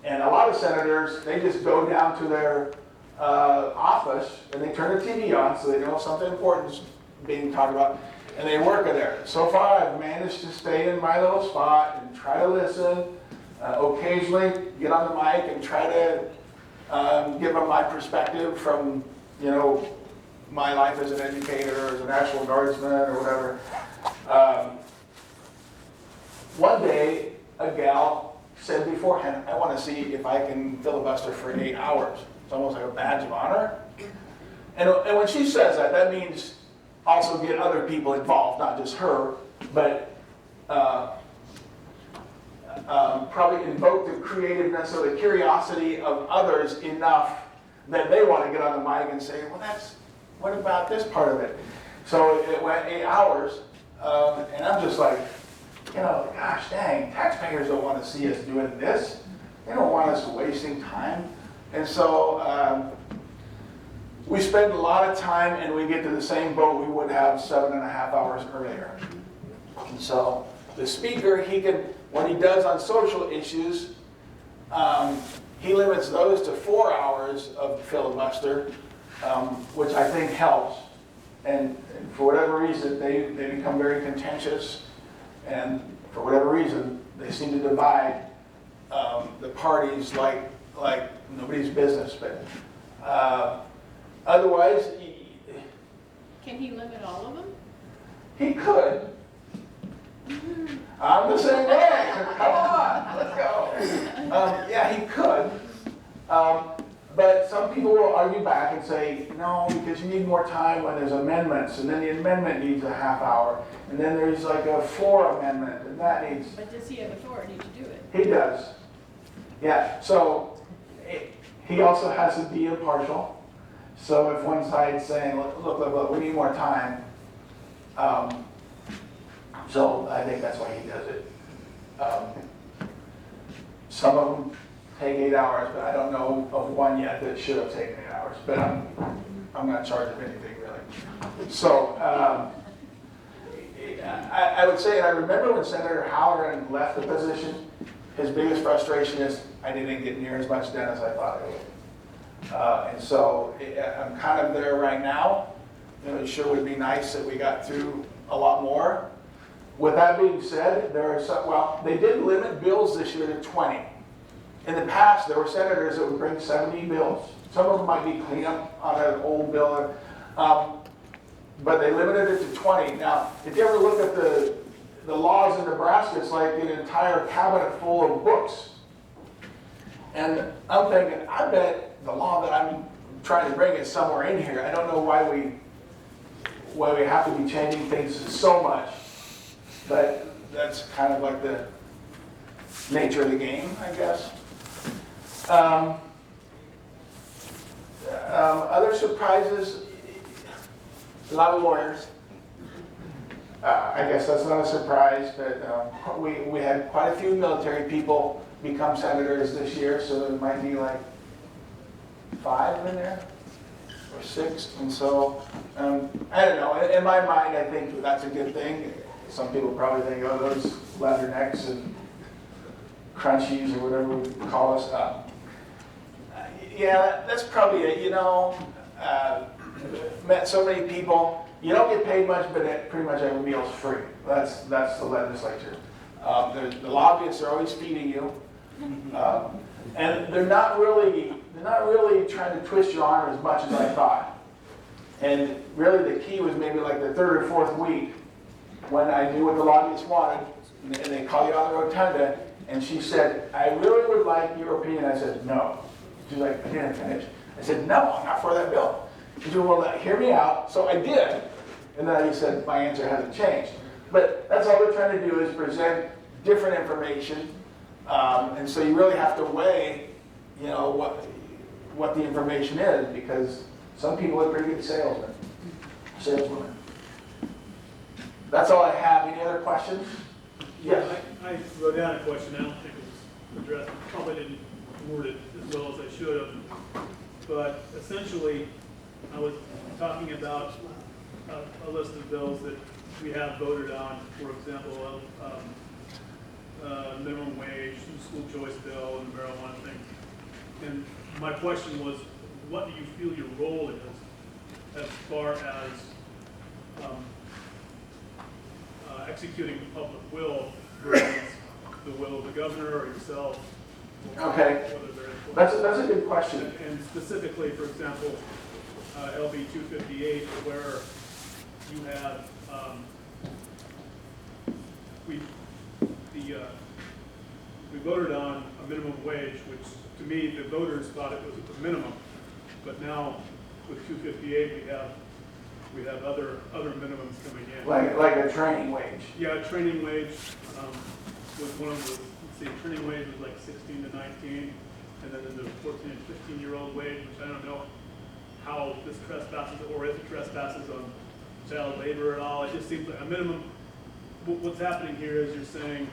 And a lot of senators, they just go down to their office and they turn the TV on so they know something important is being talked about, and they work in there. So far, I've managed to stay in my little spot and try to listen, occasionally get on the mic and try to give them my perspective from, you know, my life as an educator or as a National Guardsman or whatever. One day, a gal said beforehand, I want to see if I can filibuster for 8 hours. It's almost like a badge of honor. And when she says that, that means also get other people involved, not just her, but probably invoke the creativeness or the curiosity of others enough that they want to get on the mic and say, well, what about this part of it? So it went 8 hours, and I'm just like, you know, gosh dang, taxpayers don't want to see us doing this. They don't want us wasting time. And so we spend a lot of time and we get to the same boat we would have 7.5 hours earlier. And so the speaker, he can, when he does on social issues, he limits those to 4 hours of filibuster, which I think helps. And for whatever reason, they become very contentious. And for whatever reason, they seem to divide the parties like nobody's business. But otherwise, can he limit all of them? He could. I'm the same way. Come on, let's go. Yeah, he could. But some people will argue back and say, no, because you need more time when there's amendments, and then the amendment needs a half hour, and then there's like a floor amendment, and that needs... But does he have authority to do it? He does. Yeah, so he also has to be impartial. So if one side's saying, look, we need more time. So I think that's why he does it. Some of them take 8 hours, but I don't know of one yet that should have taken 8 hours. But I'm not charged of anything really. So I would say, and I remember when Senator Halloran left the position, his biggest frustration is I didn't get near as much done as I thought I would. And so I'm kind of there right now. You know, it sure would be nice that we got through a lot more. With that being said, there are some, well, they did limit bills this year to 20. In the past, there were senators that would bring 70 bills. Some of them might be cleanup on an old bill, but they limited it to 20. Now, if you ever look at the laws in Nebraska, it's like an entire cabinet full of books. And I'm thinking, I bet the law that I'm trying to bring is somewhere in here. I don't know why we have to be changing things so much. But that's kind of like the nature of the game, I guess. Other surprises, a lot of lawyers. I guess that's not a surprise, but we had quite a few military people become senators this year, so there might be like 5 in there, or 6, and so, I don't know, in my mind I think that's a good thing. Some people probably think, oh, those leathernecks and crunchies or whatever we call us. Yeah, that's probably it, you know. Met so many people. You don't get paid much, but pretty much every meal's free. That's the legislature. The lobbyists are always feeding you, and they're not really trying to twist your arm as much as I thought. And really, the key was maybe like the 3rd or 4th week when I knew what the lobbyists wanted, and they call you on the rotunda, and she said, "I really would like your opinion." I said, "No." She's like, "I didn't finish." I said, "No, I'm not for that bill." She said, "Well, hear me out." So I did. And then he said, "My answer hasn't changed." But that's all we're trying to do is present different information. And so you really have to weigh, you know, what the information is, because some people are pretty good saleswomen. That's all I have. Any other questions? Yes. I wrote down a question. I don't think it was addressed. Probably didn't word it as well as I should have. But essentially, I was talking about a list of bills that we have voted on. For example, minimum wage, school choice bill, and the marijuana thing. And my question was, what do you feel your role is as far as executing the public will versus the will of the governor or yourself? Okay. That's a good question. And specifically, for example, LB 258, where you have we voted on a minimum wage, which to me the voters thought it was the minimum, but now with 258 we have other minimums coming in. Like a training wage. Yeah, training wage was one of the, let's see, training wage was like 16 to 19, and then there's the 14 and 15-year-old wage, which I don't know how this trespasses, or if it trespasses on child labor at all. It just seems like a minimum. What's happening here is you're saying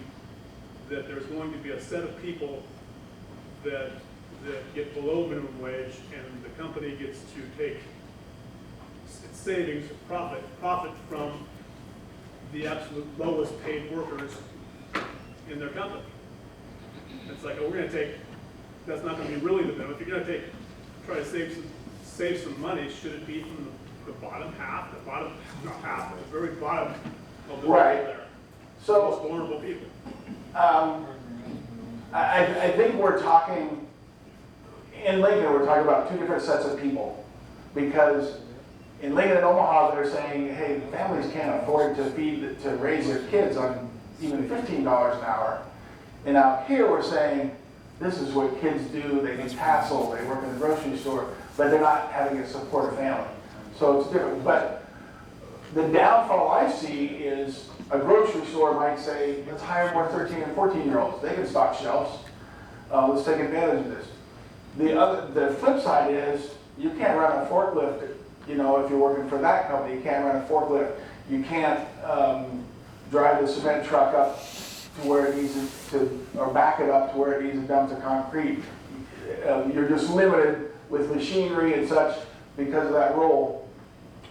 that there's going to be a set of people that get below minimum wage, and the company gets to take its savings, profit from the absolute lowest paid workers in their company. It's like, oh, we're going to take, that's not going to be really the minimum. If you're going to try to save some money, should it be from the bottom half, not half, but the very bottom of the right there? So, most vulnerable people. I think we're talking, in Lincoln, we're talking about 2 different sets of people. Because in Lincoln and Omaha, they're saying, hey, families can't afford to raise their kids on even $15 an hour. And out here, we're saying, this is what kids do. They do tassel, they work in the grocery store, but they're not having to support a family. So it's different. But the downfall I see is a grocery store might say, let's hire more 13 and 14-year-olds. They can stock shelves. let's take advantage of this. The flip side is, you can't run a forklift, you know, if you're working for that company, you can't run a forklift. You can't drive the cement truck up to where it needs to, or back it up to where it needs to dump the concrete. You're just limited with machinery and such because of that role.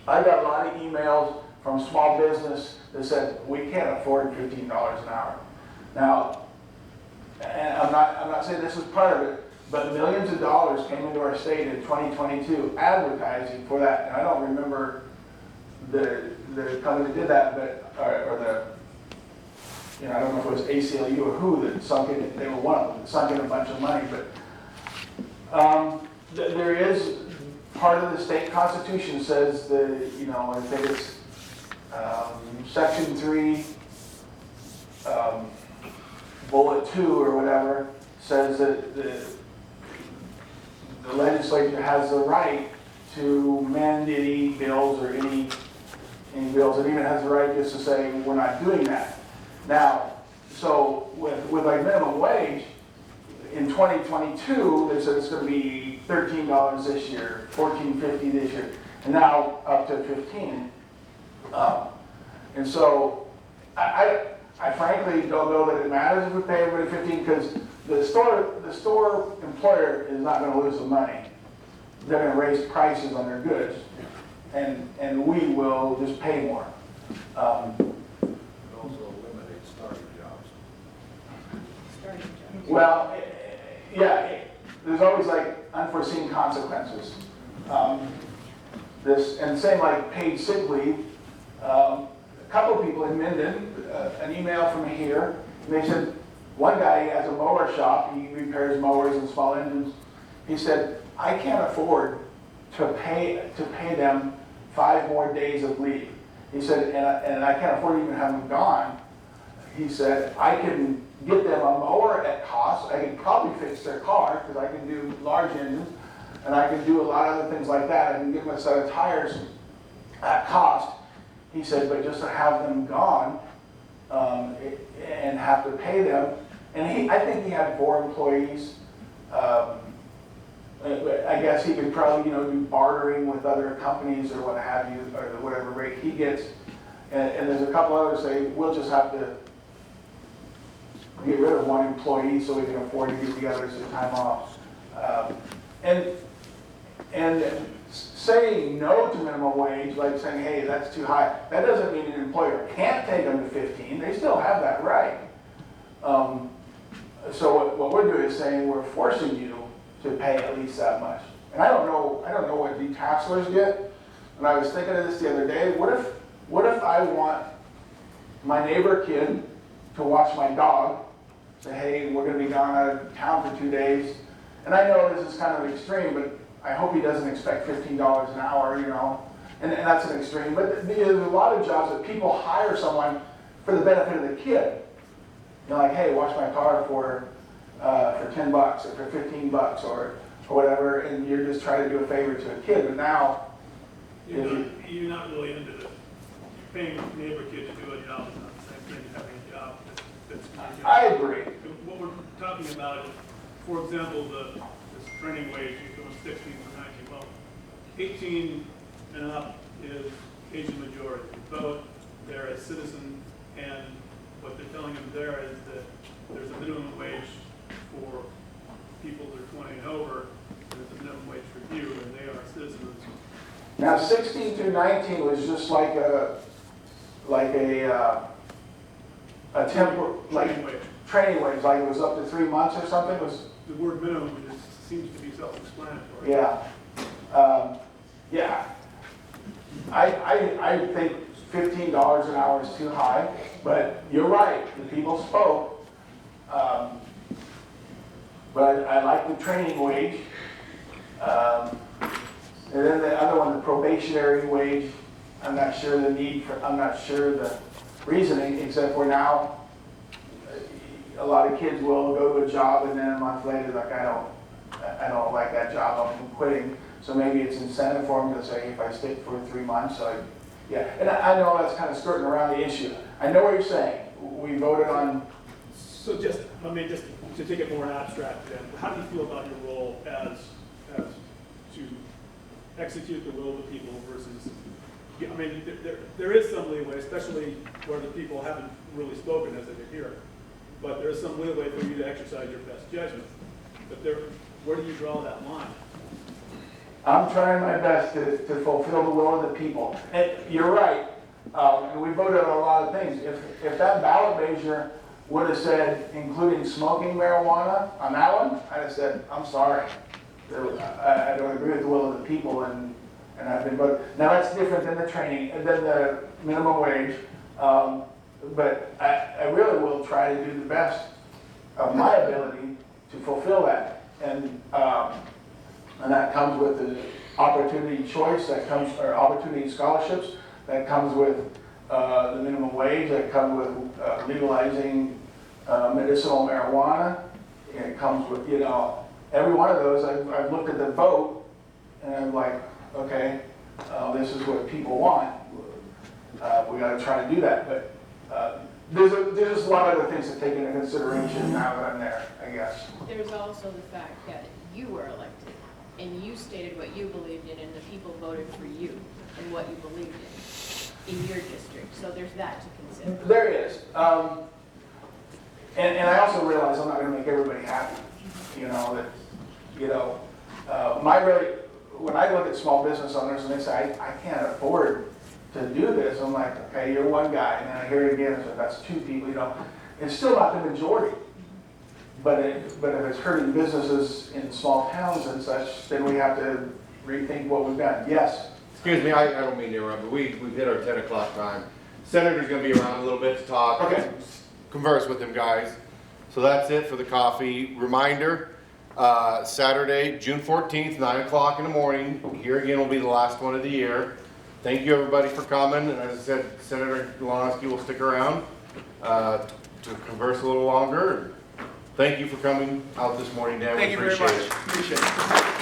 I got a lot of emails from small business that said, we can't afford $15 an hour. Now, and I'm not saying this is part of it, but millions of dollars came into our state in 2022 advertising for that. And I don't remember the company that did that, but, or the, you know, I don't know if it was ACLU or who that sunk in, they were one of them, that sunk in a bunch of money, but there is, part of the state constitution says that, you know, I think it's section 3, bullet 2 or whatever, says that the legislature has the right to mend any bills or any bills. It even has the right just to say, we're not doing that. Now, so with like minimum wage, in 2022, they said it's going to be $13 this year, $14.50 this year, and now up to $15. And so I frankly don't know that it matters if we pay everybody 15, because the store employer is not going to lose the money. They're going to raise prices on their goods, and we will just pay more. It also eliminates starting jobs. Well, yeah, there's always like unforeseen consequences. And same like paid sick leave. A couple of people in Minden, an email from here, and they said, one guy has a mower shop, he repairs mowers and small engines. He said, I can't afford to pay them 5 more days of leave. He said, and I can't afford to even have them gone. He said, I can get them a mower at cost, I can probably fix their car, because I can do large engines, and I can do a lot of other things like that. I can give them a set of tires at cost. He said, but just to have them gone and have to pay them, and I think he had 4 employees. I guess he could probably, you know, do bartering with other companies or what have you, or whatever rate he gets. And there's a couple others say, we'll just have to get rid of 1 employee so we can afford to give the others the time off. And saying no to minimum wage, like saying, hey, that's too high, that doesn't mean an employer can't take them to 15. They still have that right. So what we're doing is saying we're forcing you to pay at least that much. And I don't know what detachlers get. And I was thinking of this the other day. What if I want my neighbor kid to watch my dog? Say, hey, we're going to be gone out of town for 2 days. And I know this is kind of extreme, but I hope he doesn't expect $15 an hour, you know. And that's an extreme. But there's a lot of jobs that people hire someone for the benefit of the kid. You know, like, hey, wash my car for $10 or for $15 or whatever, and you're just trying to do a favor to a kid. But now, You're not really into this. You're paying a neighbor kid to do a job is not the same thing as having a job that's I agree. What we're talking about is, for example, this training wage is going 16 to 19. Well, 18 and up is Asian majority. Both they're a citizen, and what they're telling them there is that there's a minimum wage for people that are 20 and over, and it's a minimum wage for you, and they are citizens. Now, 16 through 19 was just like a Training wage. training wage, like it was up to 3 months or something. It was, The word minimum just seems to be self-explanatory. yeah, yeah. I think $15 an hour is too high, but you're right. The people spoke. But I like the training wage. And then the other one, the probationary wage, I'm not sure the reasoning, except for now, a lot of kids will go to a job and then a month later, like, I don't like that job, I'm quitting. So maybe it's incentive for them to say, if I stick for 3 months, yeah. And I know that's kind of skirting around the issue. I know what you're saying. We voted on. So just, let me just to take it more abstract then, how do you feel about your role as to execute the will of the people versus, I mean, there is some leeway, especially where the people haven't really spoken as they did here, but there is some leeway for you to exercise your best judgment. But where do you draw that line? I'm trying my best to fulfill the will of the people. And you're right, and we voted on a lot of things. If that ballot measure would have said including smoking marijuana on that one, I'd have said, I'm sorry. I don't agree with the will of the people, and I've been voted. Now that's different than the training, and then the minimum wage. But I really will try to do the best of my ability to fulfill that. And that comes with the opportunity choice, that comes, or opportunity scholarships, that comes with the minimum wage, that comes with legalizing medicinal marijuana. It comes with, you know, every one of those. I've looked at the vote and I'm like, okay, this is what people want. We got to try to do that. But there's just a lot of other things to take into consideration now that I'm there, I guess. There's also the fact that you were elected and you stated what you believed in and the people voted for you and what you believed in your district. So there's that to consider. There is. And I also realize I'm not going to make everybody happy. You know, that, you know, when I look at small business owners and they say, I can't afford to do this, I'm like, okay, you're one guy. And then I hear it again, so that's two people, you know. It's still not the majority. But if it's hurting businesses in small towns and such, then we have to rethink what we've done. Yes? Excuse me, I don't mean to interrupt, but we've hit our 10 o'clock time. Senator's gonna be around a little bit to talk. Okay. Converse with him, guys. So that's it for the coffee. Reminder, Saturday, June 14th, 9 o'clock in the morning. Here again will be the last one of the year. Thank you, everybody, for coming. And as I said, Senator Lonowski will stick around to converse a little longer. Thank you for coming out this morning, Dan. Thank you very much. Appreciate it.